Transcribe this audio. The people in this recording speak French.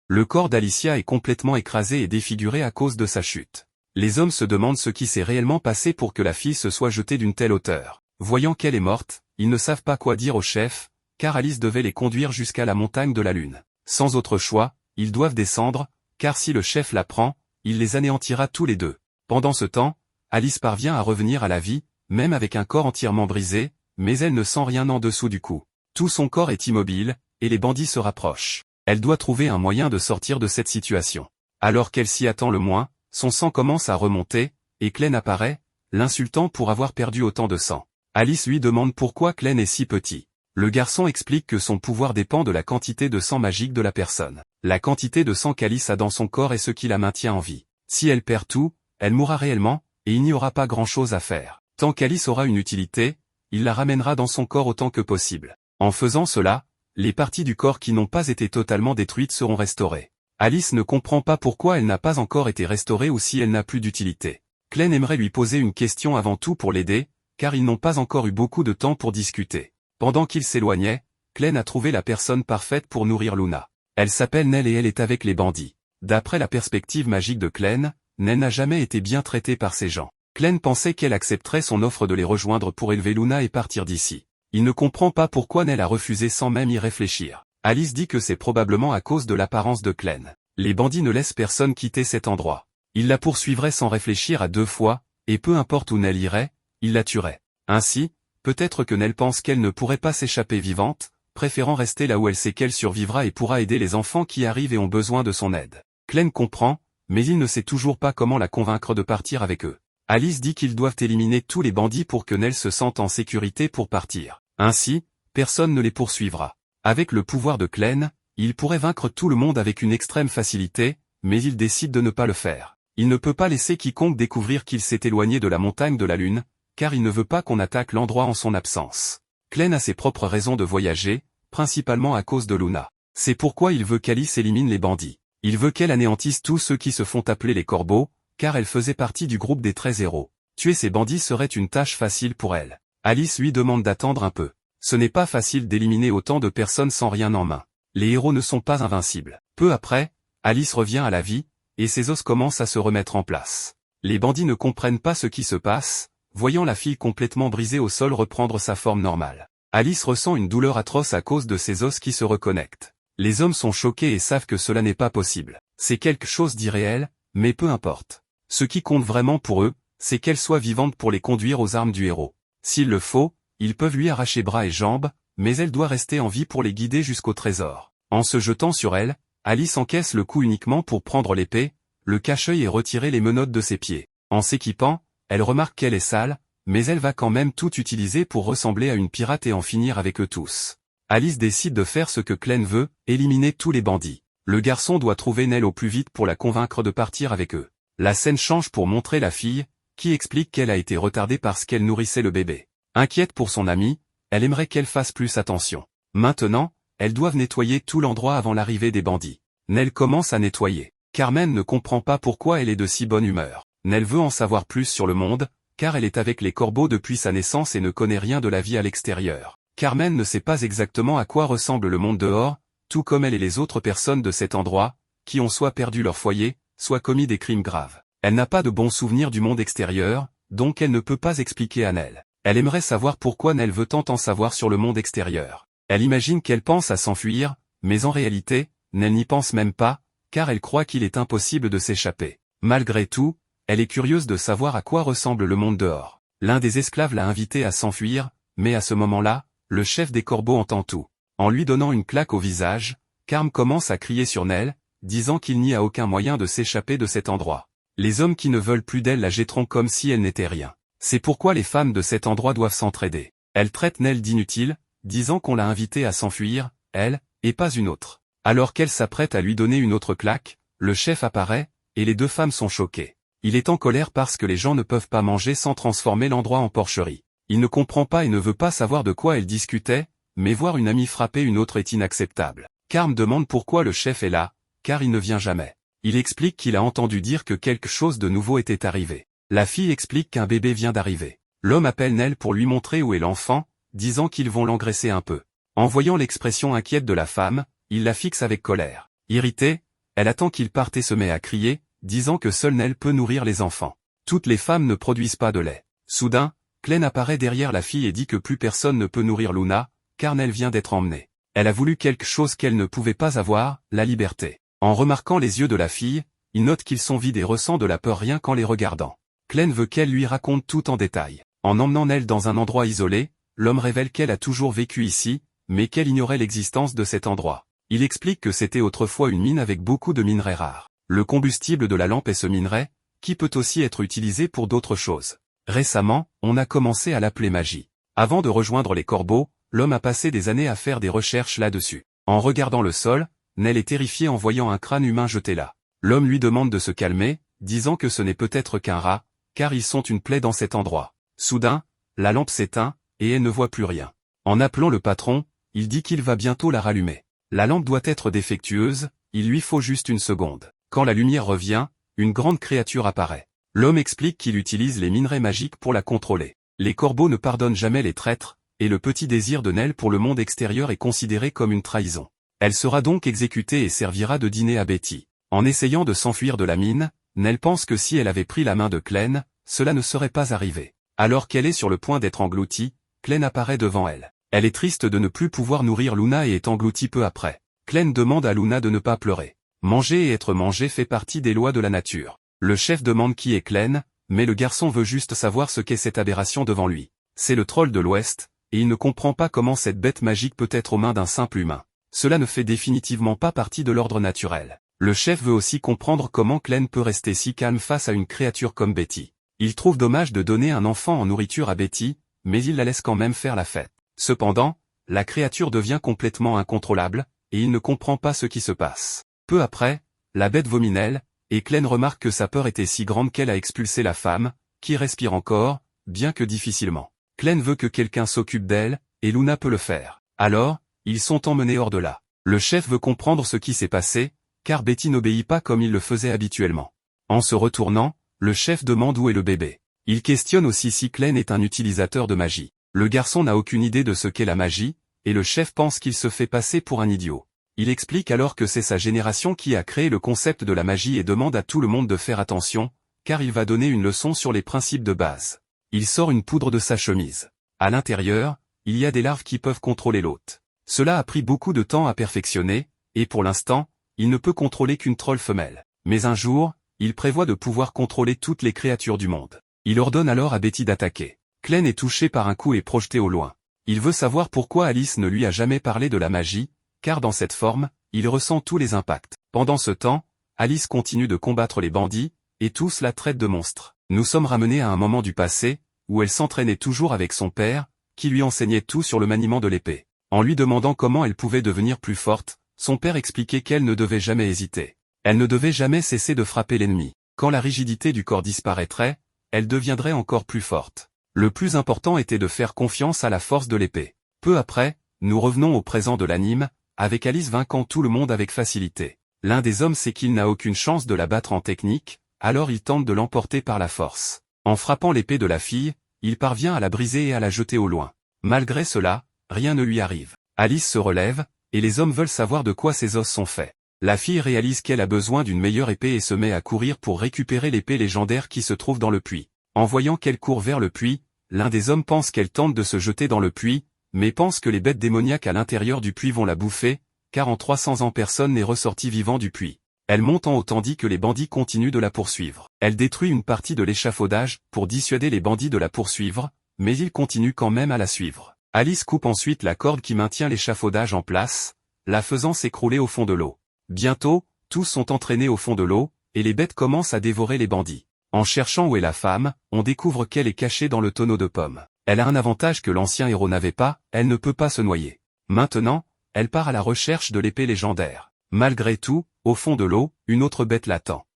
Le corps d'Alicia est complètement écrasé et défiguré à cause de sa chute. Les hommes se demandent ce qui s'est réellement passé pour que la fille se soit jetée d'une telle hauteur. Voyant qu'elle est morte, ils ne savent pas quoi dire au chef, car Alice devait les conduire jusqu'à la montagne de la Lune. Sans autre choix, ils doivent descendre, car si le chef la prend, il les anéantira tous les deux. Pendant ce temps, Alice parvient à revenir à la vie, même avec un corps entièrement brisé, mais elle ne sent rien en dessous du cou. Tout son corps est immobile, et les bandits se rapprochent. Elle doit trouver un moyen de sortir de cette situation. Alors qu'elle s'y attend le moins, son sang commence à remonter, et Clem apparaît, l'insultant pour avoir perdu autant de sang. Alice lui demande pourquoi Clem est si petit. Le garçon explique que son pouvoir dépend de la quantité de sang magique de la personne. La quantité de sang qu'Alice a dans son corps est ce qui la maintient en vie. Si elle perd tout, elle mourra réellement, et il n'y aura pas grand-chose à faire. Tant qu'Alice aura une utilité, il la ramènera dans son corps autant que possible. En faisant cela, les parties du corps qui n'ont pas été totalement détruites seront restaurées. Alice ne comprend pas pourquoi elle n'a pas encore été restaurée ou si elle n'a plus d'utilité. Clem aimerait lui poser une question avant tout pour l'aider, car ils n'ont pas encore eu beaucoup de temps pour discuter. Pendant qu'il s'éloignait, Clem a trouvé la personne parfaite pour nourrir Luna. Elle s'appelle Nell et elle est avec les bandits. D'après la perspective magique de Clem, Nell n'a jamais été bien traitée par ces gens. Clem pensait qu'elle accepterait son offre de les rejoindre pour élever Luna et partir d'ici. Il ne comprend pas pourquoi Nell a refusé sans même y réfléchir. Alice dit que c'est probablement à cause de l'apparence de Clem. Les bandits ne laissent personne quitter cet endroit. Ils la poursuivraient sans réfléchir à deux fois, et peu importe où Nell irait, ils la tueraient. Ainsi, peut-être que Nell pense qu'elle ne pourrait pas s'échapper vivante, préférant rester là où elle sait qu'elle survivra et pourra aider les enfants qui arrivent et ont besoin de son aide. Clem comprend, mais il ne sait toujours pas comment la convaincre de partir avec eux. Alice dit qu'ils doivent éliminer tous les bandits pour que Nell se sente en sécurité pour partir. Ainsi, personne ne les poursuivra. Avec le pouvoir de Clem, il pourrait vaincre tout le monde avec une extrême facilité, mais il décide de ne pas le faire. Il ne peut pas laisser quiconque découvrir qu'il s'est éloigné de la montagne de la Lune, car il ne veut pas qu'on attaque l'endroit en son absence. Clem a ses propres raisons de voyager, principalement à cause de Luna. C'est pourquoi il veut qu'Alice élimine les bandits. Il veut qu'elle anéantisse tous ceux qui se font appeler les corbeaux, car elle faisait partie du groupe des 13 héros. Tuer ces bandits serait une tâche facile pour elle. Alice lui demande d'attendre un peu. Ce n'est pas facile d'éliminer autant de personnes sans rien en main. Les héros ne sont pas invincibles. Peu après, Alice revient à la vie, et ses os commencent à se remettre en place. Les bandits ne comprennent pas ce qui se passe, voyant la fille complètement brisée au sol reprendre sa forme normale. Alice ressent une douleur atroce à cause de ses os qui se reconnectent. Les hommes sont choqués et savent que cela n'est pas possible. C'est quelque chose d'irréel, mais peu importe. Ce qui compte vraiment pour eux, c'est qu'elle soit vivante pour les conduire aux armes du héros. S'il le faut, ils peuvent lui arracher bras et jambes, mais elle doit rester en vie pour les guider jusqu'au trésor. En se jetant sur elle, Alice encaisse le coup uniquement pour prendre l'épée, le cache-œil et retirer les menottes de ses pieds. En s'équipant, elle remarque qu'elle est sale, mais elle va quand même tout utiliser pour ressembler à une pirate et en finir avec eux tous. Alice décide de faire ce que Clem veut, éliminer tous les bandits. Le garçon doit trouver Nell au plus vite pour la convaincre de partir avec eux. La scène change pour montrer la fille, qui explique qu'elle a été retardée parce qu'elle nourrissait le bébé. Inquiète pour son amie, elle aimerait qu'elle fasse plus attention. Maintenant, elles doivent nettoyer tout l'endroit avant l'arrivée des bandits. Nell commence à nettoyer. Carmen ne comprend pas pourquoi elle est de si bonne humeur. Nell veut en savoir plus sur le monde, car elle est avec les corbeaux depuis sa naissance et ne connaît rien de la vie à l'extérieur. Carmen ne sait pas exactement à quoi ressemble le monde dehors, tout comme elle et les autres personnes de cet endroit, qui ont soit perdu leur foyer, soit commis des crimes graves. Elle n'a pas de bons souvenirs du monde extérieur, donc elle ne peut pas expliquer à Nell. Elle aimerait savoir pourquoi Nell veut tant en savoir sur le monde extérieur. Elle imagine qu'elle pense à s'enfuir, mais en réalité, Nell n'y pense même pas, car elle croit qu'il est impossible de s'échapper. Malgré tout, elle est curieuse de savoir à quoi ressemble le monde dehors. L'un des esclaves l'a invitée à s'enfuir, mais à ce moment-là, le chef des corbeaux entend tout. En lui donnant une claque au visage, Carm commence à crier sur Nell, disant qu'il n'y a aucun moyen de s'échapper de cet endroit. Les hommes qui ne veulent plus d'elle la jetteront comme si elle n'était rien. C'est pourquoi les femmes de cet endroit doivent s'entraider. Elle traite Nell d'inutile, disant qu'on l'a invitée à s'enfuir, elle, et pas une autre. Alors qu'elle s'apprête à lui donner une autre claque, le chef apparaît, et les deux femmes sont choquées. Il est en colère parce que les gens ne peuvent pas manger sans transformer l'endroit en porcherie. Il ne comprend pas et ne veut pas savoir de quoi elle discutait, mais voir une amie frapper une autre est inacceptable. Carm demande pourquoi le chef est là, car il ne vient jamais. Il explique qu'il a entendu dire que quelque chose de nouveau était arrivé. La fille explique qu'un bébé vient d'arriver. L'homme appelle Nell pour lui montrer où est l'enfant, disant qu'ils vont l'engraisser un peu. En voyant l'expression inquiète de la femme, il la fixe avec colère. Irritée, Elle attend qu'il parte et se met à crier, disant que seule Nell peut nourrir les enfants. Toutes les femmes ne produisent pas de lait. Soudain, Clem apparaît derrière la fille et dit que plus personne ne peut nourrir Luna, car Nell vient d'être emmenée. Elle a voulu quelque chose qu'elle ne pouvait pas avoir, la liberté. En remarquant les yeux de la fille, il note qu'ils sont vides et ressent de la peur rien qu'en les regardant. Clem veut qu'elle lui raconte tout en détail. En emmenant Nell dans un endroit isolé, l'homme révèle qu'elle a toujours vécu ici, mais qu'elle ignorait l'existence de cet endroit. Il explique que c'était autrefois une mine avec beaucoup de minerais rares. Le combustible de la lampe est ce minerai, qui peut aussi être utilisé pour d'autres choses. Récemment, on a commencé à l'appeler magie. Avant de rejoindre les corbeaux, l'homme a passé des années à faire des recherches là-dessus. En regardant le sol, Nell est terrifiée en voyant un crâne humain jeté là. L'homme lui demande de se calmer, disant que ce n'est peut-être qu'un rat, car ils sont une plaie dans cet endroit. Soudain, la lampe s'éteint, et elle ne voit plus rien. En appelant le patron, il dit qu'il va bientôt la rallumer. La lampe doit être défectueuse, il lui faut juste une seconde. Quand la lumière revient, une grande créature apparaît. L'homme explique qu'il utilise les minerais magiques pour la contrôler. Les corbeaux ne pardonnent jamais les traîtres, et le petit désir de Nell pour le monde extérieur est considéré comme une trahison. Elle sera donc exécutée et servira de dîner à Betty. En essayant de s'enfuir de la mine, Nell pense que si elle avait pris la main de Clem, cela ne serait pas arrivé. Alors qu'elle est sur le point d'être engloutie, Clem apparaît devant elle. Elle est triste de ne plus pouvoir nourrir Luna et est engloutie peu après. Clem demande à Luna de ne pas pleurer. Manger et être mangé fait partie des lois de la nature. Le chef demande qui est Clem, mais le garçon veut juste savoir ce qu'est cette aberration devant lui. C'est le troll de l'Ouest, et il ne comprend pas comment cette bête magique peut être aux mains d'un simple humain. Cela ne fait définitivement pas partie de l'ordre naturel. Le chef veut aussi comprendre comment Clem peut rester si calme face à une créature comme Betty. Il trouve dommage de donner un enfant en nourriture à Betty, mais il la laisse quand même faire la fête. Cependant, la créature devient complètement incontrôlable, et il ne comprend pas ce qui se passe. Peu après, la bête vomit Nell, et Clem remarque que sa peur était si grande qu'elle a expulsé la femme, qui respire encore, bien que difficilement. Clem veut que quelqu'un s'occupe d'elle, et Luna peut le faire. Alors, ils sont emmenés hors de là. Le chef veut comprendre ce qui s'est passé, car Betty n'obéit pas comme il le faisait habituellement. En se retournant, le chef demande où est le bébé. Il questionne aussi si Clem est un utilisateur de magie. Le garçon n'a aucune idée de ce qu'est la magie, et le chef pense qu'il se fait passer pour un idiot. Il explique alors que c'est sa génération qui a créé le concept de la magie et demande à tout le monde de faire attention, car il va donner une leçon sur les principes de base. Il sort une poudre de sa chemise. À l'intérieur, il y a des larves qui peuvent contrôler l'hôte. Cela a pris beaucoup de temps à perfectionner, et pour l'instant, il ne peut contrôler qu'une troll femelle. Mais un jour, il prévoit de pouvoir contrôler toutes les créatures du monde. Il ordonne alors à Betty d'attaquer. Clem est touché par un coup et projeté au loin. Il veut savoir pourquoi Alice ne lui a jamais parlé de la magie, car dans cette forme, il ressent tous les impacts. Pendant ce temps, Alice continue de combattre les bandits, et tous la traitent de monstre. Nous sommes ramenés à un moment du passé, où elle s'entraînait toujours avec son père, qui lui enseignait tout sur le maniement de l'épée. En lui demandant comment elle pouvait devenir plus forte, son père expliquait qu'elle ne devait jamais hésiter. Elle ne devait jamais cesser de frapper l'ennemi. Quand la rigidité du corps disparaîtrait, elle deviendrait encore plus forte. Le plus important était de faire confiance à la force de l'épée. Peu après, nous revenons au présent de l'anime, avec Alice vainquant tout le monde avec facilité. L'un des hommes sait qu'il n'a aucune chance de la battre en technique, alors il tente de l'emporter par la force. En frappant l'épée de la fille, il parvient à la briser et à la jeter au loin. Malgré cela, rien ne lui arrive. Alice se relève, et les hommes veulent savoir de quoi ses os sont faits. La fille réalise qu'elle a besoin d'une meilleure épée et se met à courir pour récupérer l'épée légendaire qui se trouve dans le puits. En voyant qu'elle court vers le puits, l'un des hommes pense qu'elle tente de se jeter dans le puits, mais pense que les bêtes démoniaques à l'intérieur du puits vont la bouffer, car en 300 ans personne n'est ressorti vivant du puits. Elle monte en haut tandis que les bandits continuent de la poursuivre. Elle détruit une partie de l'échafaudage pour dissuader les bandits de la poursuivre, mais ils continuent quand même à la suivre. Alice coupe ensuite la corde qui maintient l'échafaudage en place, la faisant s'écrouler au fond de l'eau. Bientôt, tous sont entraînés au fond de l'eau, et les bêtes commencent à dévorer les bandits. En cherchant où est la femme, on découvre qu'elle est cachée dans le tonneau de pommes. Elle a un avantage que l'ancien héros n'avait pas, elle ne peut pas se noyer. Maintenant, elle part à la recherche de l'épée légendaire. Malgré tout, au fond de l'eau, une autre bête l'attend.